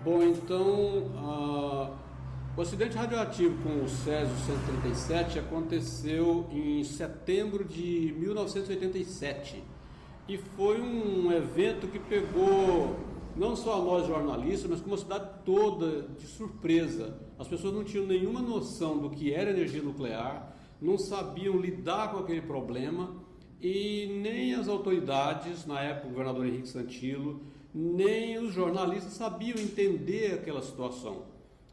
Bom, então, o acidente radioativo com o Césio 137 aconteceu em setembro de 1987 e foi um evento que pegou não só a nós jornalistas, mas como a cidade toda de surpresa. As pessoas não tinham nenhuma noção do que era energia nuclear, não sabiam lidar com aquele problema e nem as autoridades, na época o governador Henrique Santilo, nem os jornalistas sabiam entender aquela situação.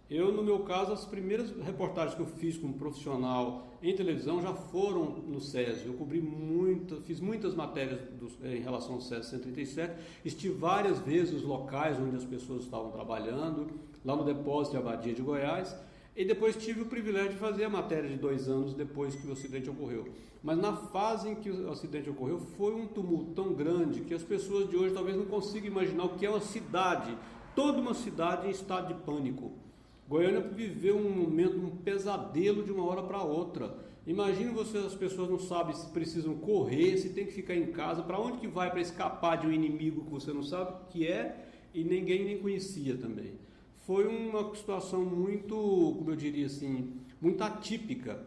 Eu, no meu caso, as primeiras reportagens que eu fiz como profissional em televisão já foram no Césio. Eu fiz muitas matérias em relação ao Césio 137, estive várias vezes nos locais onde as pessoas estavam trabalhando, lá no depósito de Abadia de Goiás, e depois tive o privilégio de fazer a matéria de 2 anos depois que o acidente ocorreu. Mas na fase em que o acidente ocorreu, foi um tumulto tão grande que as pessoas de hoje talvez não consigam imaginar o que é uma cidade, toda uma cidade em estado de pânico. Goiânia viveu um momento, um pesadelo de uma hora para outra. Imagine você, as pessoas não sabem se precisam correr, se tem que ficar em casa, para onde que vai para escapar de um inimigo que você não sabe o que é e ninguém nem conhecia também. Foi uma situação muito, como eu diria assim, muito atípica.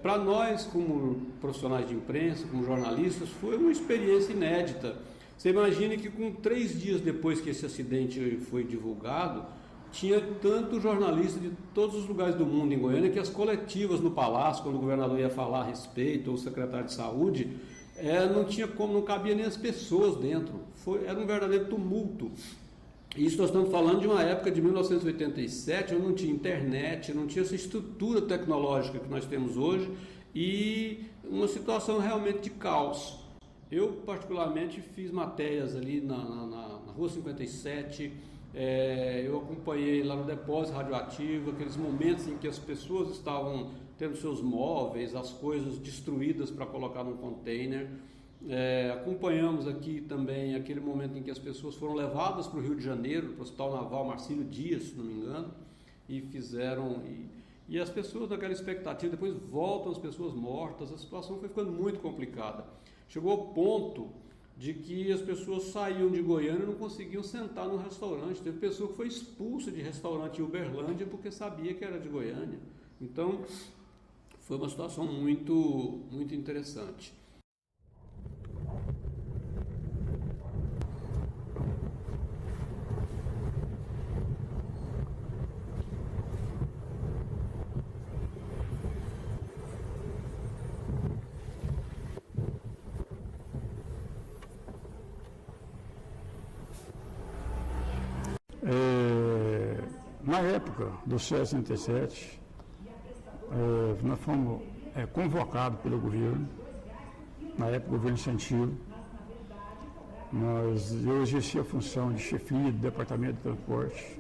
Para nós, como profissionais de imprensa, como jornalistas, foi uma experiência inédita. Você imagine que com 3 dias depois que esse acidente foi divulgado, tinha tanto jornalista de todos os lugares do mundo em Goiânia que as coletivas no Palácio, quando o governador ia falar a respeito, ou o secretário de saúde, não tinha como, não cabia nem as pessoas dentro. Era um verdadeiro tumulto. Isso nós estamos falando de uma época de 1987, onde não tinha internet, não tinha essa estrutura tecnológica que nós temos hoje e uma situação realmente de caos. Eu, particularmente, fiz matérias ali na Rua 57, eu acompanhei lá no depósito radioativo, aqueles momentos em que as pessoas estavam tendo seus móveis, as coisas destruídas para colocar num container. Acompanhamos aqui também aquele momento em que as pessoas foram levadas para o Rio de Janeiro, para o Hospital Naval Marcílio Dias, se não me engano, e as pessoas naquela expectativa, depois voltam as pessoas mortas, a situação foi ficando muito complicada. Chegou ao ponto de que as pessoas saíam de Goiânia e não conseguiam sentar no restaurante. Teve pessoa que foi expulsa de restaurante em Uberlândia porque sabia que era de Goiânia. Então, foi uma situação muito, muito interessante. Na época do Césio 137, nós fomos convocados pelo governo, na época o governo Santilo. Eu exerci a função de chefia do departamento de transporte.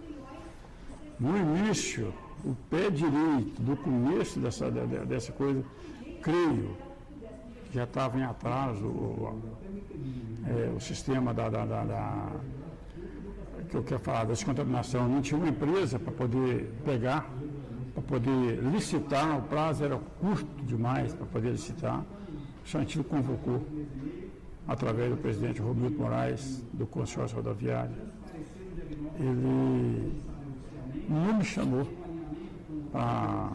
No início, o pé direito do começo dessa coisa, creio, já estava em atraso o sistema que eu quero falar, da descontaminação. Não tinha uma empresa para poder pegar, para poder licitar, o prazo era curto demais para poder licitar. O Santilo convocou, através do presidente Romildo Moraes, do consórcio rodoviário. Ele não me chamou para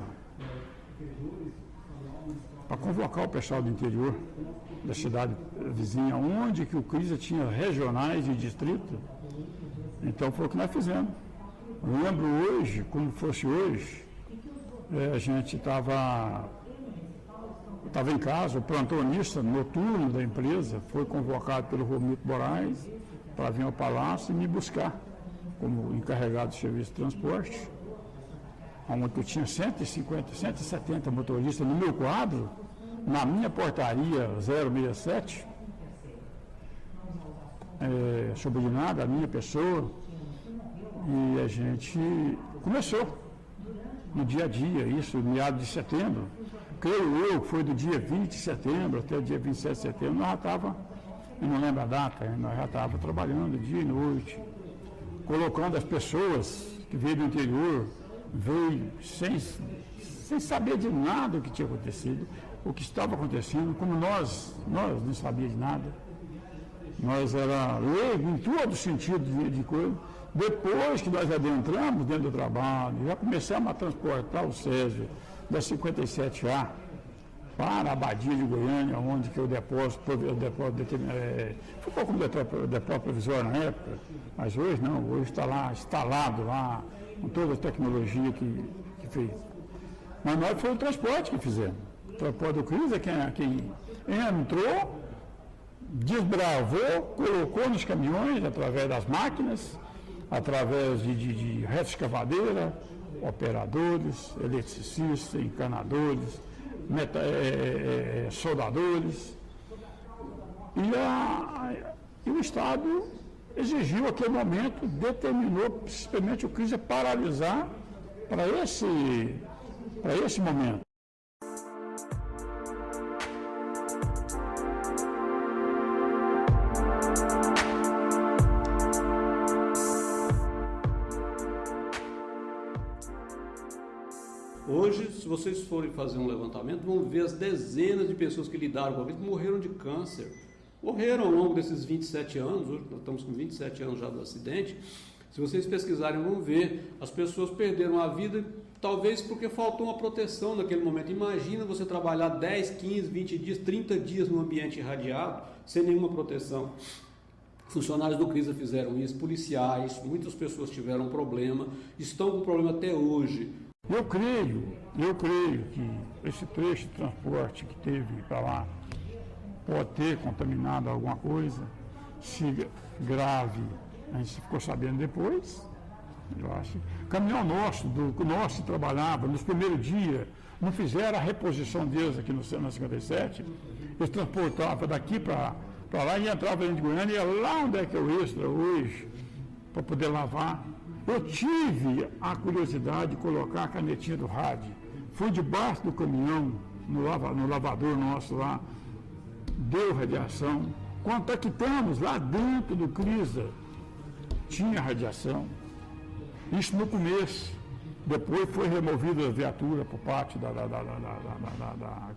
convocar o pessoal do interior, da cidade vizinha, onde que o CRISA tinha regionais e distrito. Então foi o que nós fizemos. Eu lembro hoje, como fosse hoje, a gente estava em casa, o plantonista noturno da empresa foi convocado pelo Romildo Moraes para vir ao Palácio e me buscar como encarregado de serviço de transporte, onde eu tinha 150, 170 motoristas no meu quadro, na minha portaria 067, subordinada à minha pessoa, e a gente começou no dia a dia, isso, meados de setembro, creio eu, foi do dia 20 de setembro até o dia 27 de setembro, nós já estávamos, eu não lembro a data, nós já estávamos trabalhando dia e noite, colocando as pessoas que veio do interior, veio sem saber de nada o que tinha acontecido, o que estava acontecendo, como nós não sabíamos de nada. Nós era leigo em todo sentido de coisa. Depois que nós adentramos dentro do trabalho, já começamos a transportar o Césio da 57A para a Abadia de Goiânia, onde que o depósito ficou como depósito provisório na época, mas hoje não, hoje está lá, instalado lá, com toda a tecnologia que fez. Mas nós foi o transporte que fizemos. O transporte do Cris é quem entrou, desbravou, colocou nos caminhões através das máquinas, através de retroescavadeira, operadores, eletricistas, encanadores, soldadores. E o Estado exigiu aquele momento, determinou simplesmente o Cris a paralisar para esse momento. Hoje, se vocês forem fazer um levantamento, vão ver as dezenas de pessoas que lidaram com a vida, que morreram de câncer. Morreram ao longo desses 27 anos, hoje nós estamos com 27 anos já do acidente. Se vocês pesquisarem, vão ver, as pessoas perderam a vida, talvez porque faltou uma proteção naquele momento. Imagina você trabalhar 10, 15, 20 dias, 30 dias num ambiente irradiado, sem nenhuma proteção. Funcionários do CRISA fizeram isso, policiais, muitas pessoas tiveram problema, estão com problema até hoje. Eu creio que esse trecho de transporte que teve para lá pode ter contaminado alguma coisa, se grave, a gente ficou sabendo depois, eu acho. O caminhão nosso que trabalhava nos primeiros dias, não fizeram a reposição deles aqui na 57, eles transportavam daqui para lá e entravam dentro de Goiânia, e ia lá onde é que é o Extra hoje, para poder lavar. Eu tive a curiosidade de colocar a canetinha do rádio. Fui debaixo do caminhão, no lavador nosso lá, deu radiação. Contactamos lá dentro do CRISA, tinha radiação. Isso no começo. Depois foi removida a viatura para o pátio da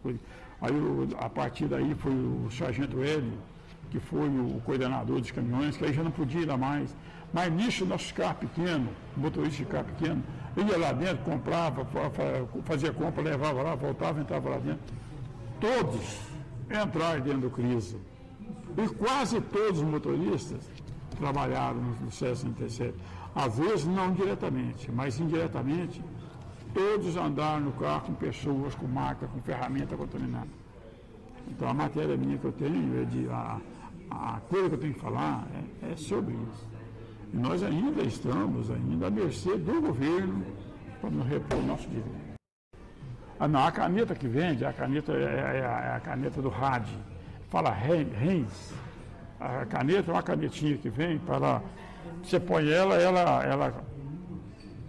coisa. Aí, a partir daí, foi o sargento Hélio, que foi o coordenador dos caminhões, que aí já não podia ir lá mais. Mas nisso, nossos carros pequenos, motorista de carro pequeno, ia lá dentro, comprava, fazia compra, levava lá, voltava, entrava lá dentro. Todos entraram dentro do CRISA. E quase todos os motoristas trabalharam no SES 37. Às vezes não diretamente, mas indiretamente, todos andaram no carro com pessoas, com máquina, com ferramenta contaminada. Então a matéria minha que eu tenho, a coisa que eu tenho que falar é sobre isso. E nós ainda estamos à mercê do governo para nos repor o nosso direito. A caneta que vende, a caneta é a caneta do RAD, fala RENS. A caneta é uma canetinha que vem para... Você põe ela...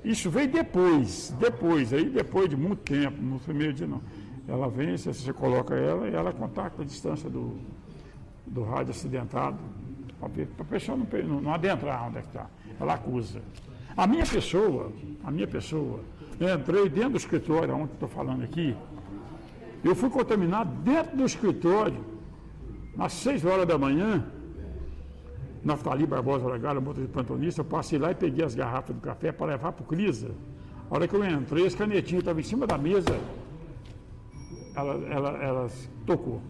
Isso veio depois de muito tempo, no primeiro dia não. Ela vem, você coloca ela e ela contacta a distância do rádio acidentado, para a pessoa não adentrar onde é que está. Ela acusa. A minha pessoa, eu entrei dentro do escritório, onde estou falando aqui, eu fui contaminado dentro do escritório, às 6 horas da manhã, Naftali Barbosa Lagara, motorista plantonista, eu passei lá e peguei as garrafas do café para levar para o CRISA. A hora que eu entrei, as canetinhas estavam em cima da mesa, ela tocou.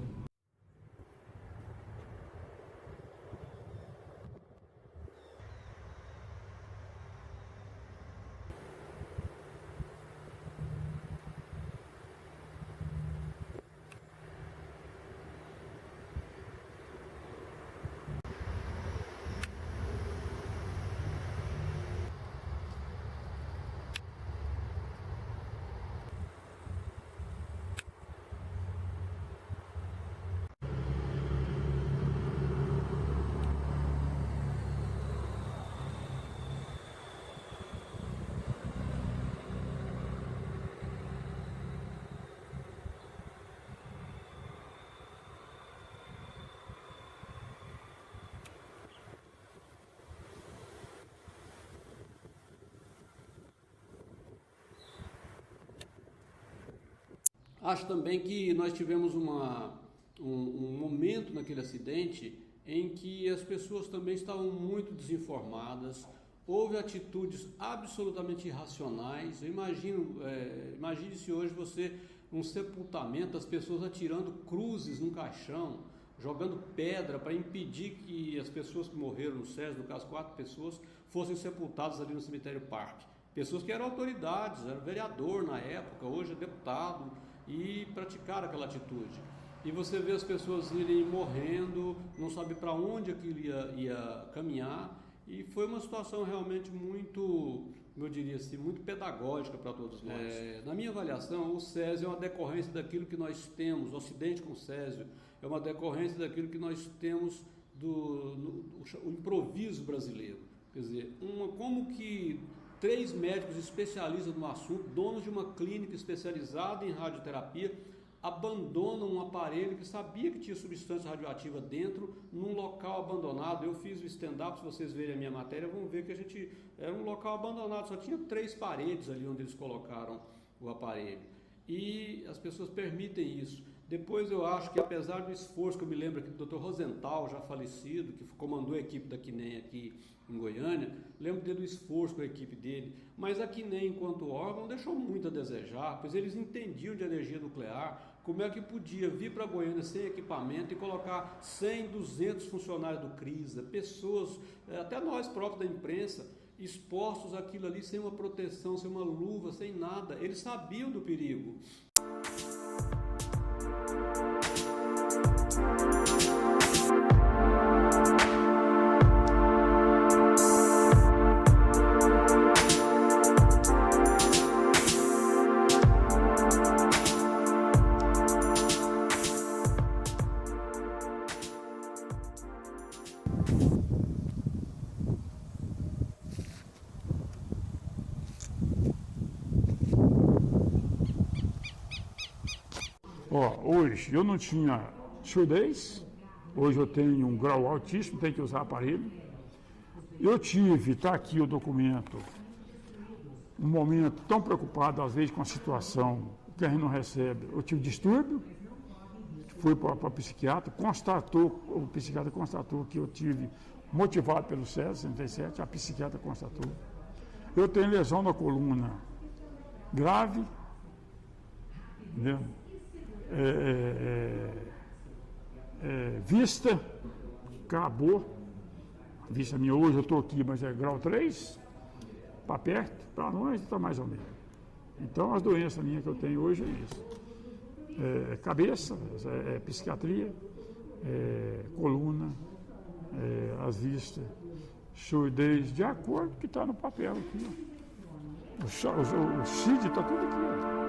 Acho também que nós tivemos um momento naquele acidente em que as pessoas também estavam muito desinformadas, houve atitudes absolutamente irracionais. Eu imagine se hoje você, num sepultamento, as pessoas atirando cruzes num caixão, jogando pedra para impedir que as pessoas que morreram no SESI, no caso 4 pessoas, fossem sepultadas ali no cemitério Parque. Pessoas que eram autoridades, era vereador na época, hoje é deputado, e praticaram aquela atitude. E você vê as pessoas irem morrendo, não sabe para onde aquilo ia caminhar, e foi uma situação realmente muito, eu diria assim, muito pedagógica para todos nós. Na minha avaliação, o Césio é uma decorrência daquilo que nós temos, o acidente com o Césio é uma decorrência daquilo que nós temos o improviso brasileiro. Quer dizer, como que 3 médicos especialistas no assunto, donos de uma clínica especializada em radioterapia, abandonam um aparelho que sabia que tinha substância radioativa dentro, num local abandonado. Eu fiz o stand-up, se vocês verem a minha matéria, vão ver que era um local abandonado, só tinha 3 paredes ali onde eles colocaram o aparelho. E as pessoas permitem isso. Depois eu acho que, apesar do esforço, que eu me lembro aqui do Dr. Rosenthal, já falecido, que comandou a equipe da QNEM aqui em Goiânia, lembro dele do esforço com a equipe dele, mas a QNEM, enquanto órgão, deixou muito a desejar, pois eles entendiam de energia nuclear, como é que podia vir para Goiânia sem equipamento e colocar 100, 200 funcionários do CRISA, pessoas, até nós próprios da imprensa, expostos àquilo ali sem uma proteção, sem uma luva, sem nada. Eles sabiam do perigo. Hoje eu não tinha surdez, hoje eu tenho um grau altíssimo, tenho que usar aparelho. Eu tive, está aqui o documento, um momento tão preocupado, às vezes, com a situação que a gente não recebe. Eu tive distúrbio, fui para o psiquiatra, o psiquiatra constatou que eu tive, motivado pelo SESI 67, a psiquiatra constatou. Eu tenho lesão na coluna grave, entendeu? Vista, acabou. A vista minha hoje, eu estou aqui, mas é grau 3, para perto, para longe está mais ou menos. Então, as doenças minhas que eu tenho hoje é isso. Cabeça, psiquiatria, coluna, as vistas, surdez, de acordo com o que está no papel aqui. O CID está tudo aqui.